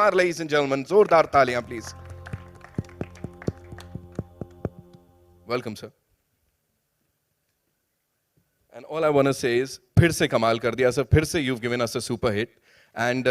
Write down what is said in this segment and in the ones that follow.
Kumar, ladies and gentlemen. जोरदार तालियां, please. Welcome, sir. And all I want to say is, फिर से कमाल कर दिया sir. फिर से you've given us a super hit. And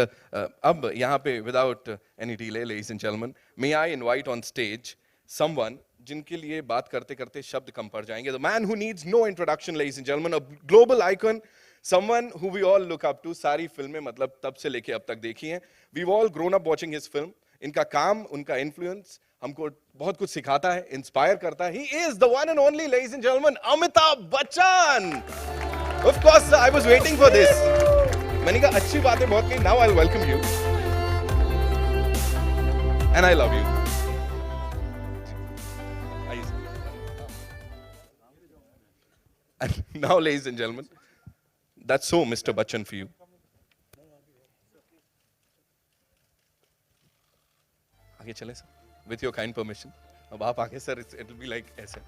अब यहाँ पे without any delay, ladies and gentlemen, may I invite on stage someone जिनके लिए बात करते करते शब्द कम पड़ जाएंगे. The man who needs no introduction, ladies and gentlemen, a global icon, someone who we all look up to. सारी फिल्में मतलब तब से लेके अब तक देखी हैं. We've all grown up watching his film. इनका काम, उनका influence हमको बहुत कुछ सिखाता है, inspire करता है. He is the one and only, ladies and gentlemen, Amitabh Bachchan. Of course, sir, I was waiting for this. मैंने कहा अच्छी बातें बहुत कही. Now I'll welcome you. And I love you. And now, ladies and gentlemen, that's so Mr. Bachchan for you. आगे चले sir, with your kind permission. अब आप आगे सर, it'll be like ऐसे.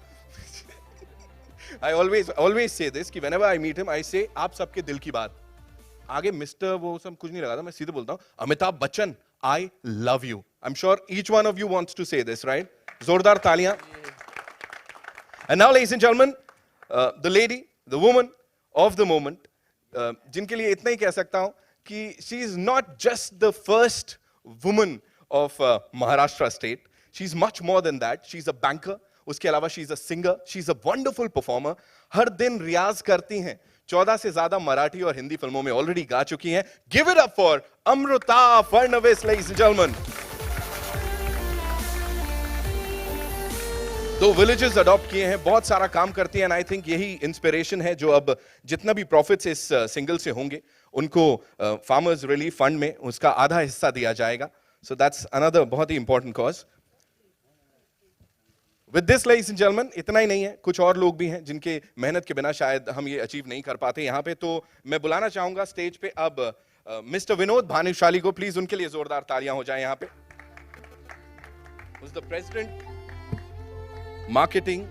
I always say this कि whenever I meet him, I say आप सबके दिल की बात. आगे Mr. वो सब कुछ नहीं लगा था, मैं सीधे बोलता हूँ Amitabh Bachchan, I love you. I'm sure each one of you wants to say this, right? जोरदार तालियां. And now, ladies and gentlemen, the lady, the woman of the moment, जिनके लिए इतना ही कह सकता हूं कि she is not just the first woman of Maharashtra state. She's much more than that. She's a banker. उसके अलावा she's a singer. She's a wonderful performer. हर दिन रियाज करती हैं. 14 से ज्यादा मराठी और हिंदी फिल्मों में ऑलरेडी गा चुकी हैं. Give it up for Amruta Fadnavis, ladies and gentlemen. दो विलेजेस अडॉप्ट किए हैं, बहुत सारा काम करती है. एंड आई थिंक यही इंस्पिरेशन है जो अब जितना भी प्रॉफिट्स इस सिंगल से होंगे उनको फार्मर्स रिलीफ फंड में उसका आधा हिस्सा दिया जाएगा. सो दैट्स अनदर बहुत ही important cause. With this, ladies and gentleman, इतना ही नहीं है, कुछ और लोग भी हैं जिनके मेहनत के बिना शायद हम ये अचीव नहीं कर पाते यहाँ पे. तो मैं बुलाना चाहूंगा स्टेज पे अब मिस्टर विनोद भानुशाली को. प्लीज उनके लिए जोरदार तालियां हो जाए यहाँ पे. The president Marketing,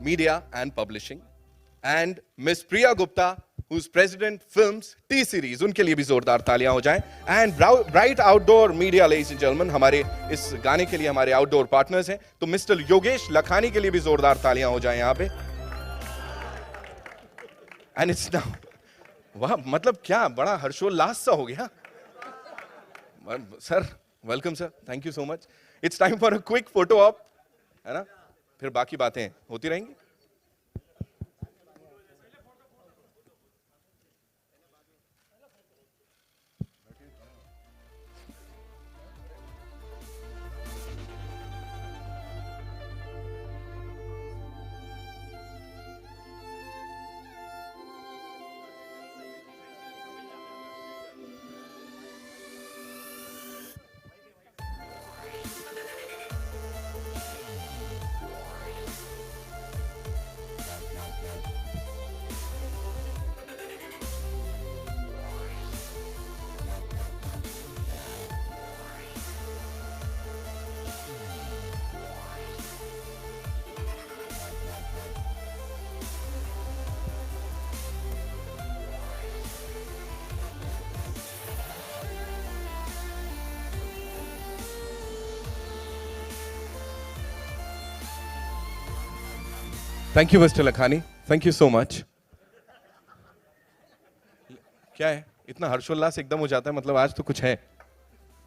Media and Publishing, and Miss Priya Gupta, who's President Films T-Series. उनके लिए भी जोरदार तालियां हो जाएं. And Bright Outdoor Media, ladies and gentlemen, हमारे इस गाने के लिए हमारे आउटडोर पार्टनर्स हैं. तो मिस्टर योगेश लखानी के लिए भी जोरदार तालियां हो जाएं यहाँ पे. And it's now, वाह, मतलब क्या बड़ा हर्षोल्लास सा हो गया. Sir, welcome sir, thank you so much. It's time for a quick photo op, है ना? फिर बाकी बातें होती रहेंगी. Thank you, Mr. Lakhani. Thank you so much. क्या है? इतना हर्षोल्लास एकदम हो जाता है, मतलब आज तो कुछ है.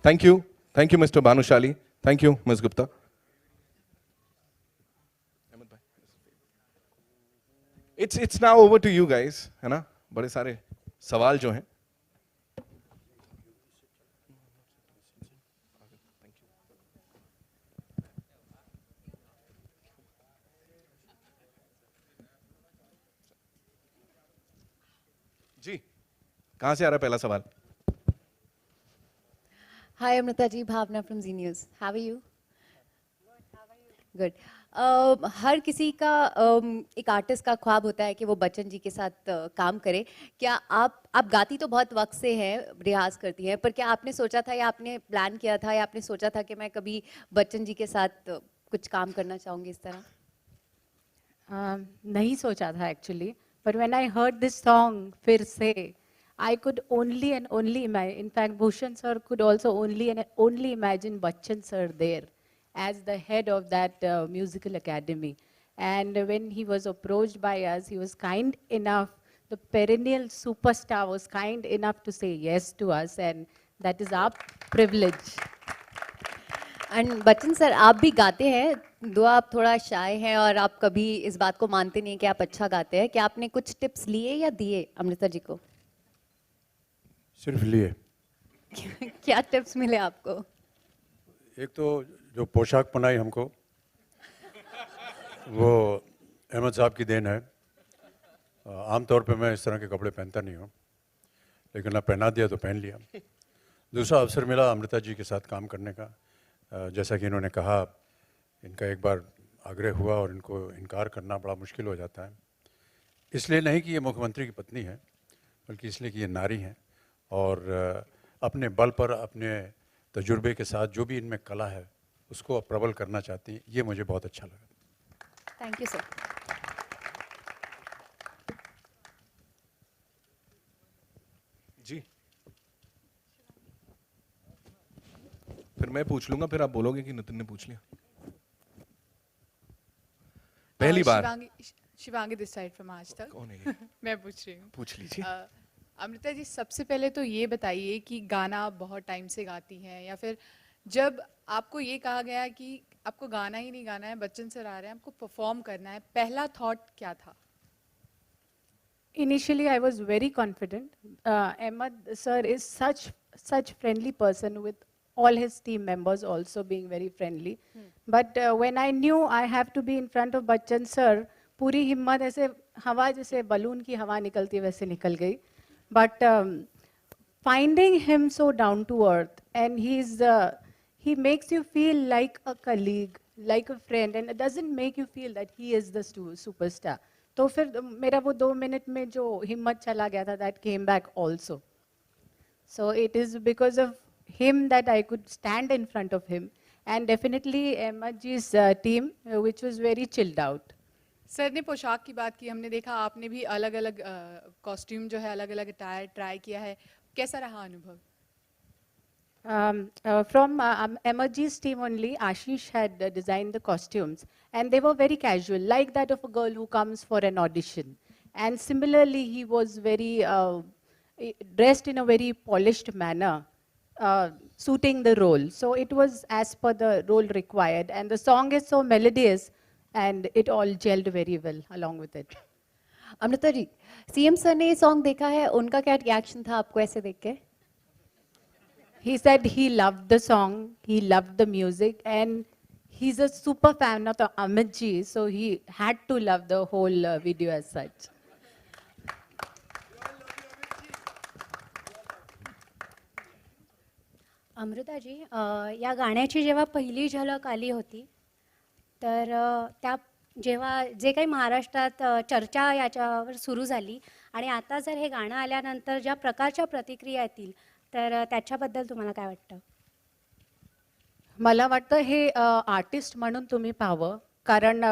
Thank you, Mr. Bhanushali. Thank you, Ms. Gupta. It's now over to you guys, है ना? बड़े सारे सवाल जो हैं. जी, कहाँ से आ रहा है पहला सवाल? Hi Amrita ji, Bhavna from Z News. How are you? Good. हर किसी का एक आर्टिस्ट का ख्वाब होता है कि वो बच्चन जी के साथ काम करे. क्या आप गाती तो बहुत वक्त से हैं, रियाज करती हैं, पर क्या आपने सोचा था या आपने प्लान किया था या आपने सोचा था कि मैं कभी बच्चन जी के साथ कुछ काम करना चाहूँगी इस तरह? नहीं सोचा था actually, but when I heard this song फिर से, I could only and only imagine, in fact, Bhushan sir could also only and only imagine Bachchan sir there as the head of that musical academy. And when he was approached by us, he was kind enough, the perennial superstar was kind enough to say yes to us, and that is our privilege. And Bachchan sir आप भी गाते हैं दो आप थोड़ा शाय हैं और आप कभी इस बात को मानते नहीं कि आप अच्छा गाते हैं क्या आपने कुछ टिप्स लिए या दिए अमृता जी को सिर्फ लिए। क्या टिप्स मिले आपको एक तो जो पोशाक पहनाई हमको वो अहमद साहब की देन है। आमतौर पे मैं इस तरह के कपड़े पहनता नहीं हूँ, लेकिन ना पहना दिया तो पहन लिया। दूसरा अवसर मिला अमृता जी के साथ काम करने का। जैसा कि इन्होंने कहा, इनका एक बार आग्रह हुआ और इनको इनकार करना बड़ा मुश्किल हो जाता है। इसलिए नहीं कि ये मुख्यमंत्री की पत्नी है, बल्कि इसलिए कि ये नारी हैं और अपने बल पर, अपने तजुर्बे के साथ जो भी इनमें कला है उसको प्रबल करना चाहती हैं। ये मुझे बहुत अच्छा लगा। थैंक यू सर जी फिर मैं पूछ लूंगा, फिर आप बोलोगे कि नितिन ने पूछ लिया। पहली बार शिवांगी दिस साइड फ्रॉम आज तक। कौन है ये? मैं पूछ रही हूँ। पूछ लीजिए। अमृता जी, सबसे पहले तो ये बताइए कि गाना आप बहुत टाइम से गाती हैं, या फिर जब आपको ये कहा गया कि आपको गाना ही नहीं गाना है, बच्चन सर आ रहे हैं, आपको परफॉर्म करना है, पहला थॉट क्या था? Initially, I was very confident. Ahmad sir is such friendly person with all his team members also being very friendly. But when I knew I have to be in front of Bachchan sir, पूरी हिम्मत ऐसे हवा जैसे balloon की हवा निकलती वैसे निकल गई. But finding him so down to earth, and he makes you feel like a colleague, like a friend, and it doesn't make you feel that he is the superstar. तो फिर मेरा वो 2 मिनट में जो हिम्मत चला गया था, that came back also. So it is because of him that I could stand in front of him, and definitely Ahmad ji's team, which was very chilled out. Sir ने पोशाक की बात की, हमने देखा आपने भी अलग अलग कॉस्ट्यूम जो है, अलग अलग अटायर ट्राई किया है, कैसा रहा अनुभव? From Ahmad ji's team only, Ashish had designed the costumes, and they were very casual, like that of a girl who comes for an audition. And similarly, he was very dressed in a very polished manner, suiting the role. So it was as per the role required, and the song is so melodious, and it all gelled very well along with it. Amrita ji, CM sir ने ये song देखा है, उनका क्या reaction था आपको ऐसे देख के? He said he loved the song, he loved the music, and he's a super fan of Amit ji, so he had to love the whole video as such. Amrita ji या गाण्याची जेव्हा पहिली झलक आली होती तर त्या जेव्हा जे काही महाराष्ट्रात चर्चा याच्यावर सुरू झाली आणि आता जर हे गाणं आल्यानंतर ज्या प्रकारच्या प्रतिक्रिया येतील तर त्याच्याबद्दल तुम्हाला काय वाटतं? मला वाटतं हे आर्टिस्ट म्हणून तुम्ही पाहावं, कारण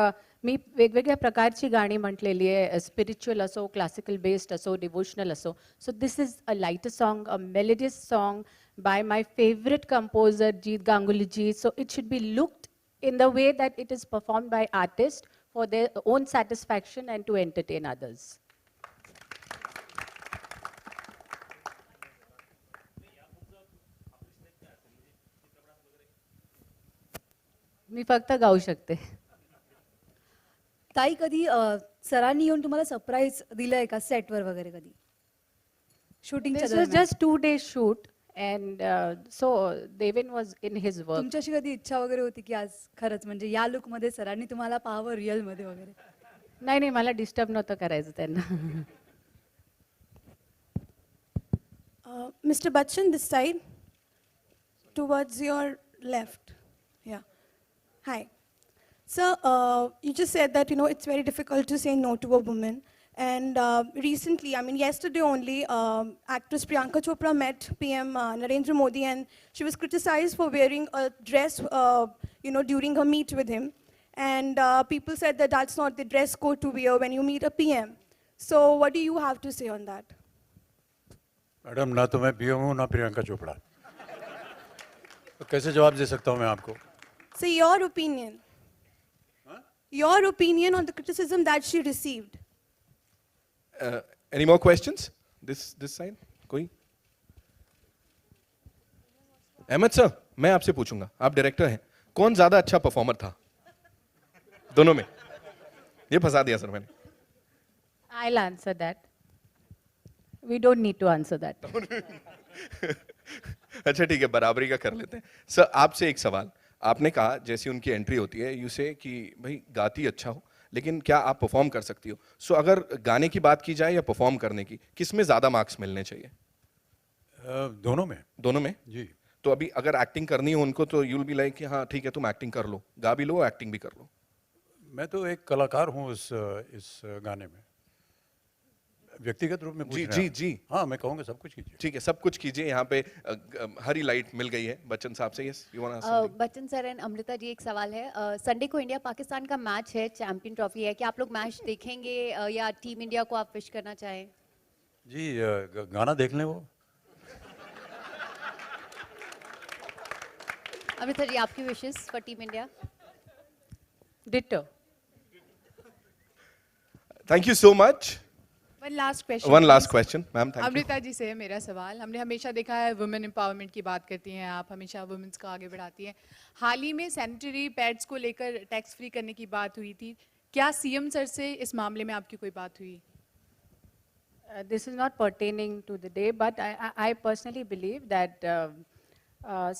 मी वेगवेगळ्या प्रकारची गाणी म्हटलेली आहे, स्पिरिच्युअल असो, क्लासिकल बेस्ड असो, डिवोशनल असो. So this is a lighter song, a melodious song by my favorite composer Jeet Ganguly ji. So it should be looked in the way that it is performed by artists for their own satisfaction and to entertain others. मी फक्त गाऊ शकते. ताई कधी सरांनी येऊन तुम्हाला surprise दिलंय का सेटवर वगैरे कधी? शूटिंगच्या This was दरम्यान just 2 days shoot. And so Devin was in his work. तुमच्याशी कधी इच्छा वगैरे होती की आज खरंच म्हणजे या लुक मध्ये सरांनी तुम्हाला पाहावं रिअल मध्ये वगैरे? नाही नाही, मला डिस्टर्ब नव्हतं करायचं त्यांना. Mr. Bachchan, this side, towards your left. Yeah. Hi. Sir, you just said that, it's very difficult to say no to a woman. And recently, I mean, yesterday only, actress Priyanka Chopra met PM Narendra Modi, and she was criticized for wearing a dress, during her meet with him. And people said that that's not the dress code to wear when you meet a PM. So what do you have to say on that? Madam ना तो मैं PM हूँ ना प्रियंका चोपड़ा, तो कैसे जवाब दे सकता हूँ मैं आपको? So your opinion. Your opinion on the criticism that she received. Any more questions? This side? कोई? अहमद सर, मैं आपसे पूछूंगा, आप डायरेक्टर हैं, कौन ज्यादा अच्छा परफॉर्मर था दोनों में? ये फंसा दिया सर मैंने. I'll answer that. We don't need to answer that. अच्छा ठीक है, बराबरी का कर लेते हैं. सर आपसे एक सवाल, आपने कहा जैसी उनकी एंट्री होती है यू से कि भाई गाती अच्छा हो लेकिन क्या आप परफॉर्म कर सकती हो. सो अगर गाने की बात की जाए या परफॉर्म करने की, किस में ज्यादा मार्क्स मिलने चाहिए? दोनों में. दोनों में. जी. तो अभी अगर एक्टिंग करनी हो उनको तो यूल बी लाइक कि हाँ ठीक है तुम एक्टिंग कर लो, गा भी लो एक्टिंग भी कर लो. मैं तो एक कलाकार हूँ इस गाने में, व्यक्तिगत रूप में पूछ जी रहे जी हैं आप? जी हाँ, मैं कहूँगा सब कुछ कीजिए. ठीक है, सब कुछ कीजिए. यहाँ पे हरी लाइट मिल गई है बच्चन साहब से. Yes you want to Bachchan sir and Amrita ji, एक सवाल है. संडे को इंडिया पाकिस्तान का मैच है, चैंपियन ट्रॉफी है, क्या आप लोग मैच देखेंगे या टीम इंडिया को आप विश करना चाहें? जी, गाना देख लें वो. अमृता जी, आपकी wishes for team India? Ditto. Thank you so much. One last question. One last question ma'am. Thank you. Amrita ji से है मेरा सवाल. हमने हमेशा देखा है वुमेन एम्पावरमेंट की बात करती हैं आप, हमेशा वुमेन्स को आगे बढ़ाती हैं. हाल ही में सैनिटरी पैड्स को लेकर टैक्स फ्री करने की बात हुई थी, क्या सीएम सर से इस मामले में आपकी कोई बात हुई? This is not pertaining to the day, but I personally believe that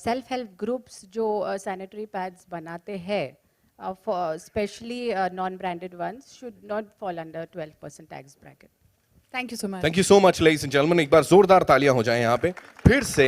self-help groups जो sanitary pads बनाते हैं, for especially non-branded ones, should not fall under 12% tax bracket. Thank you so much. Thank you so much ladies and gentleman. एक बार जोरदार तालियां हो जाएं यहाँ पे फिर से.